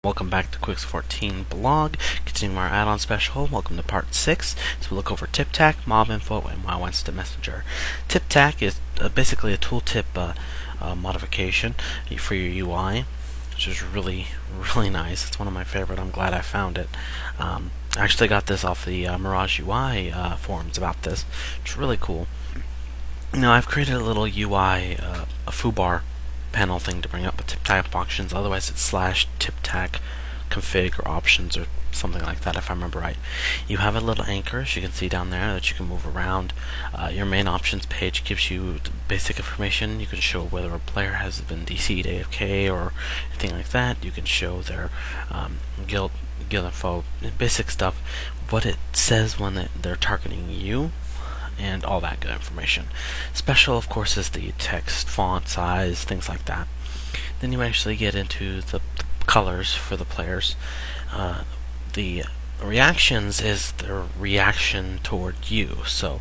Welcome back to Quicks14Blog, continuing our add-on special. Welcome to part 6. So we'll look over TipTac, MobInfo, and WoW Instant Messenger. TipTac is basically a tooltip modification for your UI, which is really nice. It's one of my favorite. I'm glad I found it. I actually got this off the Mirage UI forums about this. It's really cool. Now I've created a little UI, a foobar panel thing to bring up with TipTac functions. Otherwise it's /TipTac config or options or something like that, if I remember right. You have a little anchor, as you can see down there, that you can move around. Your main options page gives you basic information. You can show whether a player has been DC'd, AFK, or anything like that. You can show their guild info, basic stuff, what it says when they're targeting you, and all that good information. Special, of course, is the text, font size, things like that. Then you actually get into the colors for the players. The reactions is their reaction toward you. So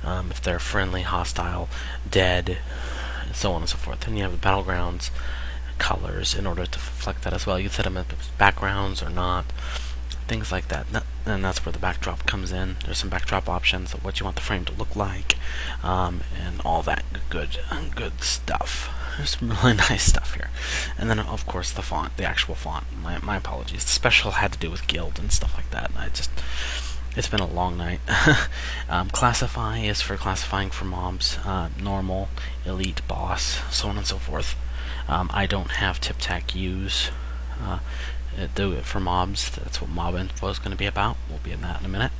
if they're friendly, hostile, dead, and so on and so forth. Then you have the battlegrounds colors in order to reflect that as well. You can set them as backgrounds or not. Things like that, and that's where the backdrop comes in. There's some backdrop options of what you want the frame to look like, and all that good stuff. There's some really nice stuff here. And then, of course, the font, the actual font. My apologies. The special had to do with guild and stuff like that. And it's been a long night. Classify is for classifying for mobs, normal, elite, boss, so on and so forth. I don't have TipTac use. Do it for mobs. That's what MobInfo is going to be about. We'll be in that in a minute.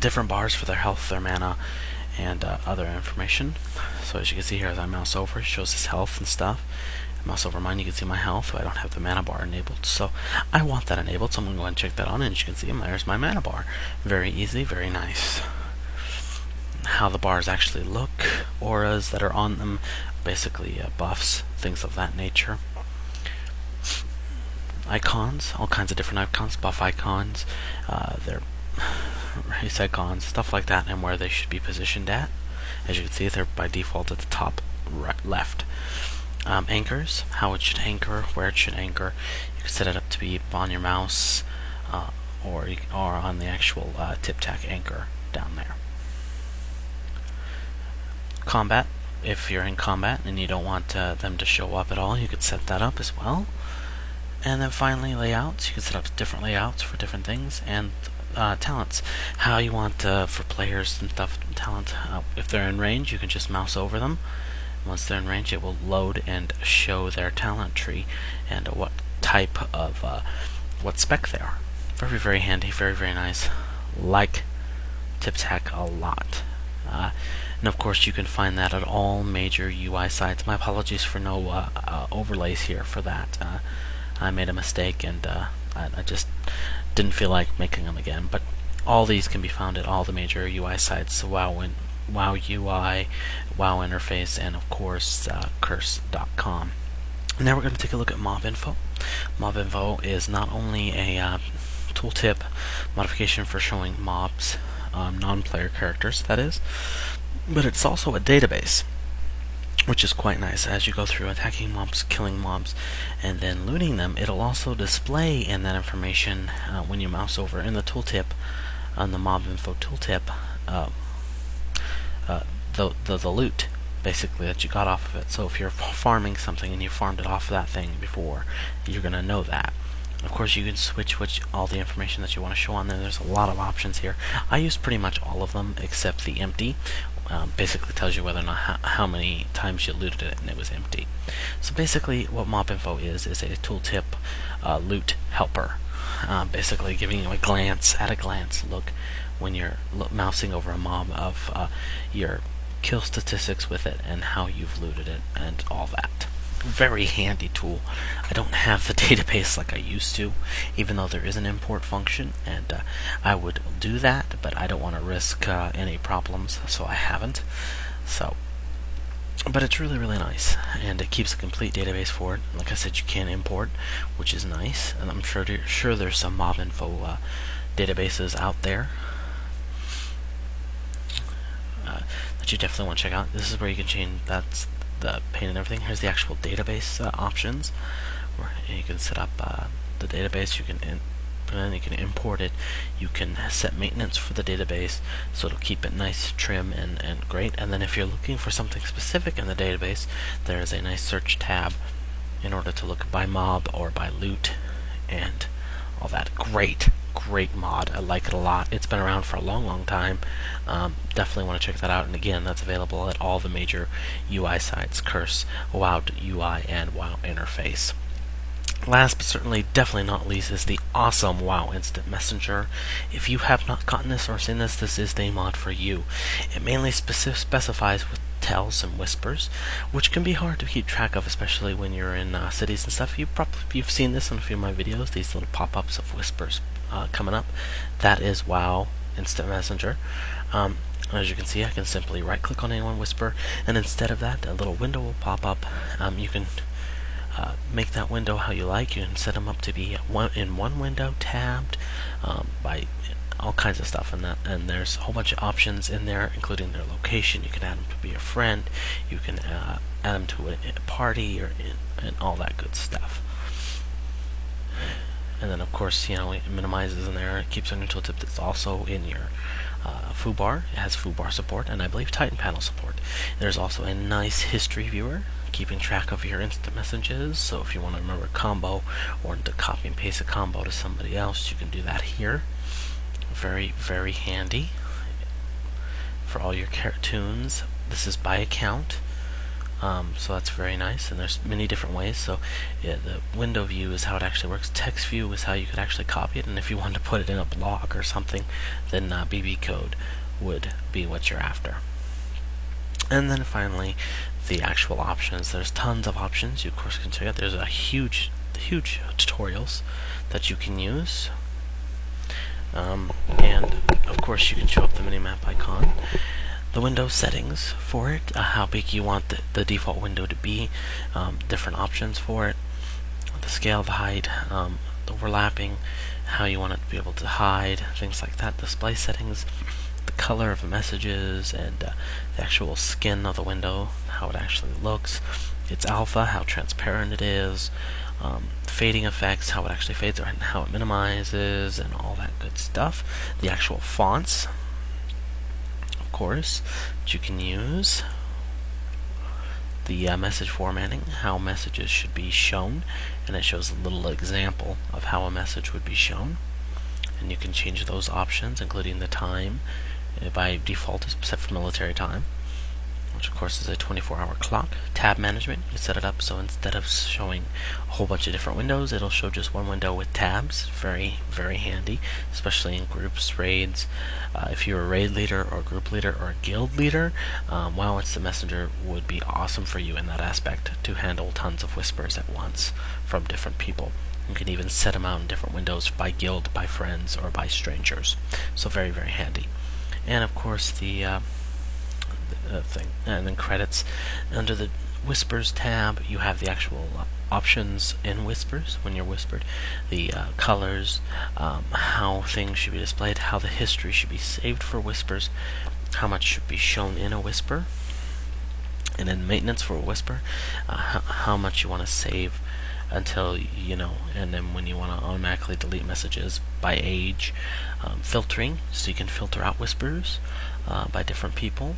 Different bars for their health, their mana, and other information. So as you can see here, as I mouse over, it shows his health and stuff. I mouse over mine, you can see my health. I don't have the mana bar enabled, so I want that enabled. So I'm going to go ahead and check that on, and as you can see, there's my mana bar. Very easy, very nice. How the bars actually look, auras that are on them, basically buffs, things of that nature. Icons, all kinds of different icons, buff icons, their race icons, stuff like that, and where they should be positioned at. As you can see, they're by default at the top right, left. Anchors, how it should anchor, where it should anchor. You can set it up to be on your mouse or on the actual TipTac anchor down there. Combat, if you're in combat and you don't want them to show up at all, you could set that up as well. And then finally, layouts. You can set up different layouts for different things, and talents. How you want for players and stuff, talent. If they're in range, you can just mouse over them. Once they're in range, it will load and show their talent tree and what type of, what spec they are. Very handy, very nice. Like TipTac a lot. And of course, you can find that at all major UI sites. My apologies for no overlays here for that. I made a mistake, and I just didn't feel like making them again. But all these can be found at all the major UI sites: WoW UI, WoW Interface, and of course Curse.com. Now we're going to take a look at MobInfo. MobInfo is not only a tooltip modification for showing mobs, non-player characters, that is, but it's also a database, which is quite nice. As you go through attacking mobs, killing mobs, and then looting them, it'll also display in that information when you mouse over in the tooltip, on the MobInfo tooltip, the loot, basically, that you got off of it. So if you're farming something and you farmed it off of that thing before, you're going to know that. Of course, you can switch all the information that you want to show on there. There's a lot of options here. I use pretty much all of them except the empty. Basically tells you whether or not how many times you looted it and it was empty. So basically what MobInfo is a tooltip loot helper. Basically giving you at a glance look when you're mousing over a mob of your kill statistics with it and how you've looted it and all that. Very handy tool. I don't have the database like I used to, even though there is an import function, and I would do that, but I don't want to risk any problems, so I haven't. But it's really nice, and it keeps a complete database for it. Like I said, you can import, which is nice, and I'm sure there's some MobInfo databases out there that you definitely want to check out. This is where you can change the pane and everything. Here's the actual database options, and you can set up the database. You can import it. You can set maintenance for the database, so it'll keep it nice, trim, and great. And then if you're looking for something specific in the database, there is a nice search tab in order to look by mob or by loot and all that. Great mod. I like it a lot. It's been around for a long time. Definitely want to check that out. And again, that's available at all the major UI sites: Curse, WoW UI, and WoW Interface. Last but certainly definitely not least is the awesome WoW Instant Messenger. If you have not gotten this or seen this, this is the mod for you. It mainly specifies with tells and whispers, which can be hard to keep track of, especially when you're in cities and stuff. You've seen this in a few of my videos, these little pop-ups of whispers coming up. That is WoW Instant Messenger. As you can see, I can simply right-click on any one whisper, and instead of that, a little window will pop up. You can make that window how you like. You can set them up to be in one window, tabbed by all kinds of stuff, and there's a whole bunch of options in there, including their location. You can add them to be a friend. You can add them to a party, and all that good stuff. And then, of course, it minimizes in there. It keeps on your tooltip. That's also in your foobar. It has foobar support, and I believe Titan panel support. There's also a nice history viewer, keeping track of your instant messages. So if you want to remember a combo or to copy and paste a combo to somebody else, you can do that here. Very handy for all your cartoons. This is by account, so that's very nice, and there's many different ways. So yeah, the window view is how it actually works. Text view is how you could actually copy it, and if you wanted to put it in a blog or something, then BB code would be what you're after. And then finally, the actual options. There's tons of options you of course can check out. There's a huge tutorials that you can use. And of course you can show up the minimap icon, the window settings for it, how big you want the default window to be, different options for it, the scale, the height, the overlapping, how you want it to be able to hide, things like that, display settings, the color of the messages, and the actual skin of the window, how it actually looks, its alpha, how transparent it is, fading effects, how it actually fades and how it minimizes, and all that good stuff. The actual fonts, of course, that you can use. The message formatting, how messages should be shown, and it shows a little example of how a message would be shown. And you can change those options, including the time. By default is set for military time, which of course is a 24-hour clock. Tab management, you set it up so instead of showing a whole bunch of different windows, it'll show just one window with tabs. Very handy, especially in groups, raids. If you're a raid leader or a group leader or a guild leader, WoW Instant Messenger would be awesome for you in that aspect, to handle tons of whispers at once from different people. You can even set them out in different windows by guild, by friends, or by strangers. So very handy. And of course the thing, and then credits. Under the Whispers tab, you have the actual options in Whispers when you're whispered, the colors, how things should be displayed, how the history should be saved for Whispers, how much should be shown in a whisper, and then maintenance for a whisper, how much you want to save until and then when you want to automatically delete messages by age, filtering, so you can filter out whispers by different people.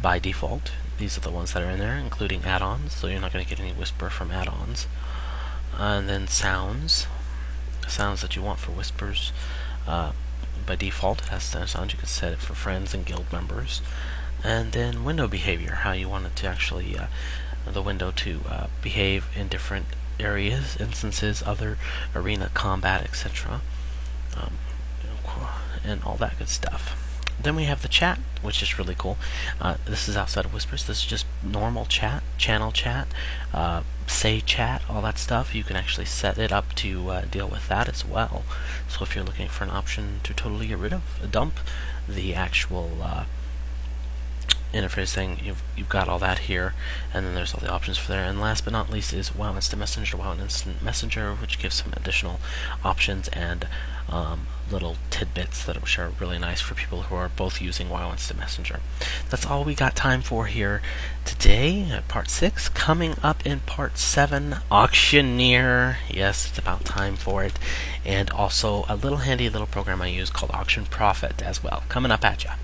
By default, these are the ones that are in there, including add-ons, so you're not going to get any whisper from add-ons. And then sounds that you want for whispers. By default, it has sounds. You can set it for friends and guild members. And then window behavior, how you want it to actually the window to behave in different areas, instances, other arena combat, etc. And all that good stuff. Then we have the chat, which is really cool. This is outside of Whispers. This is just normal chat, channel chat, say chat, all that stuff. You can actually set it up to deal with that as well. So if you're looking for an option to totally get rid of, dump the actual interface thing, you've got all that here, and then there's all the options for there. And last but not least is WoW Instant Messenger, which gives some additional options and little tidbits that I'm sure are really nice for people who are both using WoW Instant Messenger. That's all we got time for here today at part 6. Coming up in part 7, Auctioneer. Yes, it's about time for it. And also a little handy little program I use called Auction Profit as well. Coming up at ya.